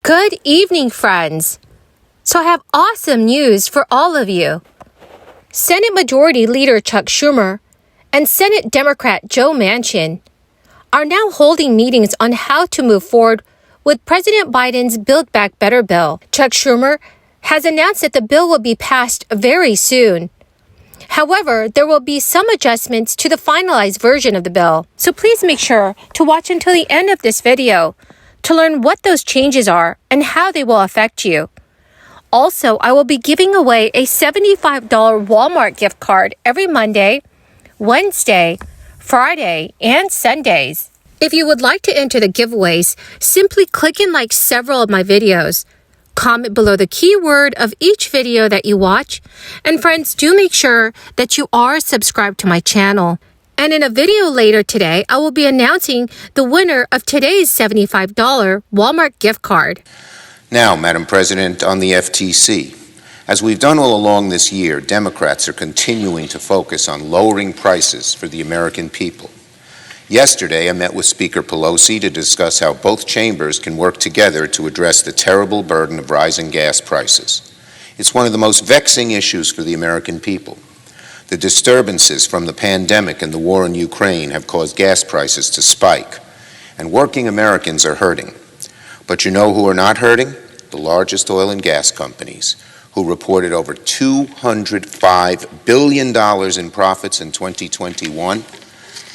Good evening, friends. So I have awesome news for all of you. Senate Majority Leader Chuck Schumer and Senate Democrat Joe Manchin are now holding meetings on how to move forward with President Biden's Build Back Better bill. Chuck Schumer has announced that the bill will be passed very soon. However, there will be some adjustments to the finalized version of the bill. So please make sure to watch until the end of this video to learn what those changes are and how they will affect you. Also, I will be giving away a $75 Walmart gift card every Monday, Wednesday, Friday, and Sundays. If you would like to enter the giveaways, simply click and like several of my videos. Comment below the keyword of each video that you watch. And friends, do make sure that you are subscribed to my channel. And in a video later today, I will be announcing the winner of today's $75 Walmart gift card. Now, Madam President, on the FTC. As we've done all along this year, Democrats are continuing to focus on lowering prices for the American people. Yesterday, I met with Speaker Pelosi to discuss how both chambers can work together to address the terrible burden of rising gas prices. It's one of the most vexing issues for the American people. The disturbances from the pandemic and the war in Ukraine have caused gas prices to spike, and working Americans are hurting. But you know who are not hurting? The largest oil and gas companies, who reported over $205 billion in profits in 2021,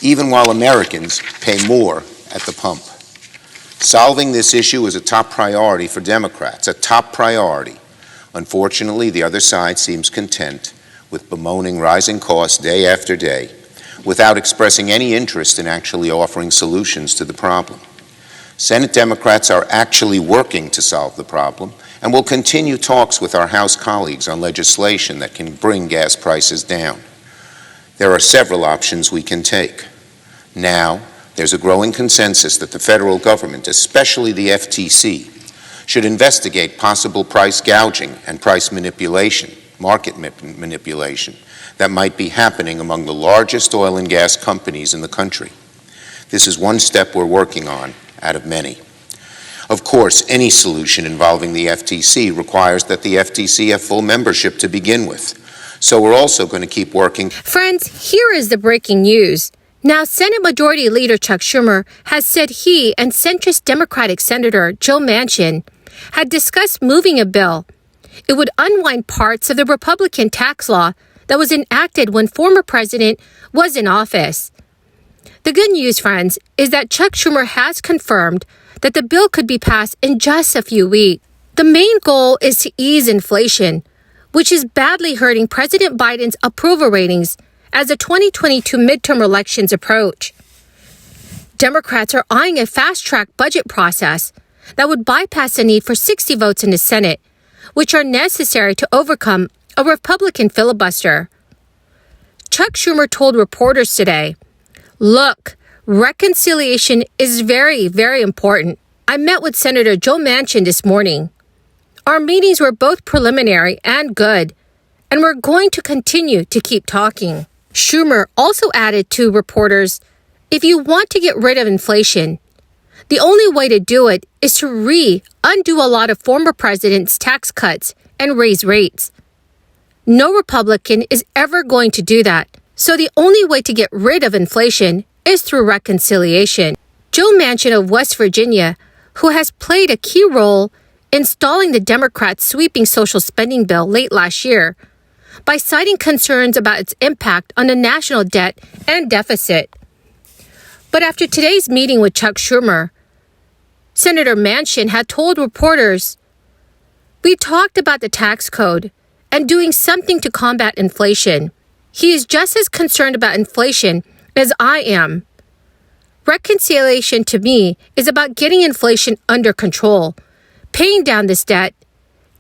even while Americans pay more at the pump. Solving this issue is a top priority for Democrats, a top priority. Unfortunately, the other side seems content with bemoaning rising costs day after day, without expressing any interest in actually offering solutions to the problem. Senate Democrats are actually working to solve the problem and will continue talks with our House colleagues on legislation that can bring gas prices down. There are several options we can take. Now, there's a growing consensus that the federal government, especially the FTC, should investigate possible price gouging and price manipulation, market manipulation, that might be happening among the largest oil and gas companies in the country. This is one step we're working on out of many. Of course, any solution involving the FTC requires that the FTC have full membership to begin with. So we're also going to keep working. Friends, here is the breaking news. Now, Senate Majority Leader Chuck Schumer has said he and centrist Democratic Senator Joe Manchin had discussed moving a bill. It would unwind parts of the Republican tax law that was enacted when former president was in office. The good news, friends, is that Chuck Schumer has confirmed that the bill could be passed in just a few weeks. The main goal is to ease inflation, which is badly hurting President Biden's approval ratings as the 2022 midterm elections approach. Democrats are eyeing a fast-track budget process that would bypass the need for 60 votes in the Senate, which are necessary to overcome a Republican filibuster. Chuck Schumer told reporters today, "Look, reconciliation is very, very important. I met with Senator Joe Manchin this morning. Our meetings were both preliminary and good, and we're going to continue to keep talking." Schumer also added to reporters, "If you want to get rid of inflation, the only way to do it is to undo a lot of former presidents' tax cuts and raise rates. No Republican is ever going to do that. So the only way to get rid of inflation is through reconciliation." Joe Manchin of West Virginia, who has played a key role in stalling the Democrats' sweeping social spending bill late last year by citing concerns about its impact on the national debt and deficit. But after today's meeting with Chuck Schumer, Senator Manchin had told reporters, "We talked about the tax code and doing something to combat inflation. He is just as concerned about inflation as I am. Reconciliation to me is about getting inflation under control, paying down this debt,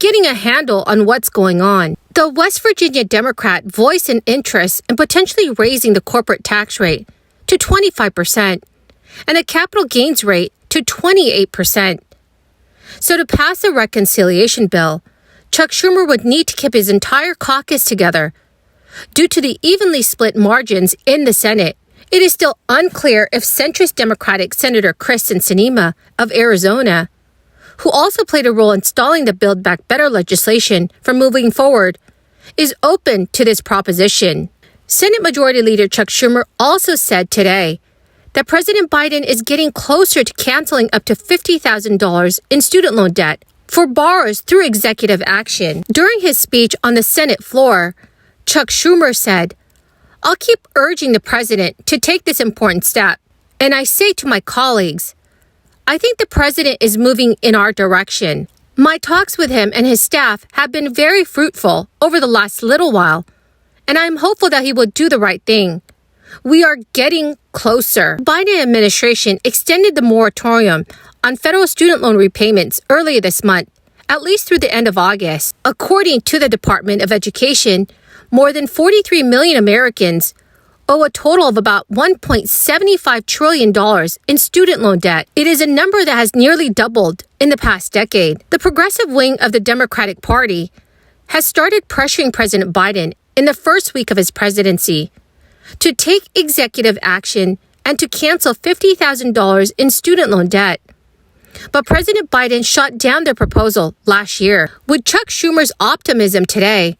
getting a handle on what's going on." The West Virginia Democrat voiced an interest in potentially raising the corporate tax rate to 25% and the capital gains rate to 28%. So to pass the reconciliation bill, Chuck Schumer would need to keep his entire caucus together. Due to the evenly split margins in the Senate, it is still unclear if centrist Democratic Senator Kristen Sinema of Arizona, who also played a role in stalling the Build Back Better legislation from moving forward, is open to this proposition. Senate Majority Leader Chuck Schumer also said today that President Biden is getting closer to canceling up to $50,000 in student loan debt for borrowers through executive action. During his speech on the Senate floor, Chuck Schumer said, "I'll keep urging the president to take this important step. And I say to my colleagues, I think the president is moving in our direction. My talks with him and his staff have been very fruitful over the last little while, and I'm hopeful that he will do the right thing. We are getting closer." The Biden administration extended the moratorium on federal student loan repayments earlier this month, at least through the end of August. According to the Department of Education, more than 43 million Americans owe a total of about $1.75 trillion in student loan debt. It is a number that has nearly doubled in the past decade. The progressive wing of the Democratic Party has started pressuring President Biden in the first week of his presidency to take executive action and to cancel $50,000 in student loan debt. But President Biden shot down their proposal last year. With Chuck Schumer's optimism today,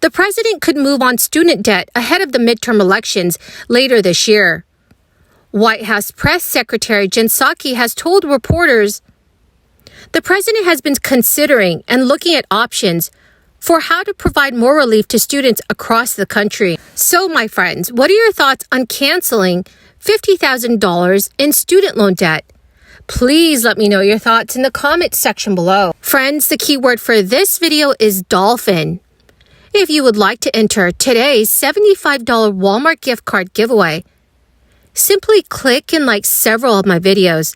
the president could move on student debt ahead of the midterm elections later this year. White House Press Secretary Jen Psaki has told reporters the president has been considering and looking at options for how to provide more relief to students across the country. So, my friends, what are your thoughts on canceling $50,000 in student loan debt? Please let me know your thoughts in the comments section below. Friends, the keyword for this video is dolphin. If you would like to enter today's $75 Walmart gift card giveaway, simply click and like several of my videos.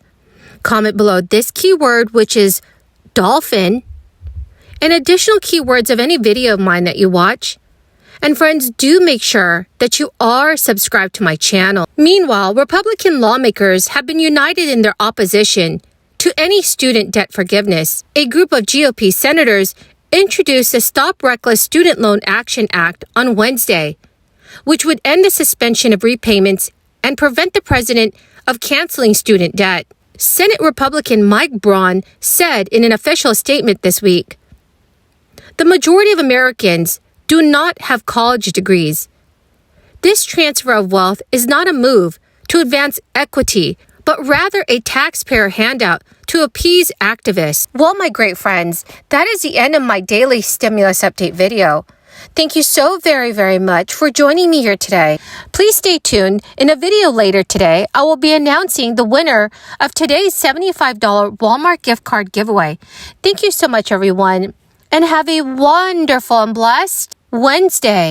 Comment below this keyword, which is dolphin, and additional keywords of any video of mine that you watch. And friends, do make sure that you are subscribed to my channel. Meanwhile, Republican lawmakers have been united in their opposition to any student debt forgiveness. A group of GOP senators introduced the Stop Reckless Student Loan Action Act on Wednesday, which would end the suspension of repayments and prevent the president of canceling student debt. Senate Republican Mike Braun said in an official statement this week, "The majority of Americans do not have college degrees. This transfer of wealth is not a move to advance equity, but rather a taxpayer handout to appease activists." Well, my great friends, that is the end of my daily stimulus update video. Thank you so very, very much for joining me here today. Please stay tuned. In a video later today, I will be announcing the winner of today's $75 Walmart gift card giveaway. Thank you so much, everyone, and have a wonderful and blessed Wednesday.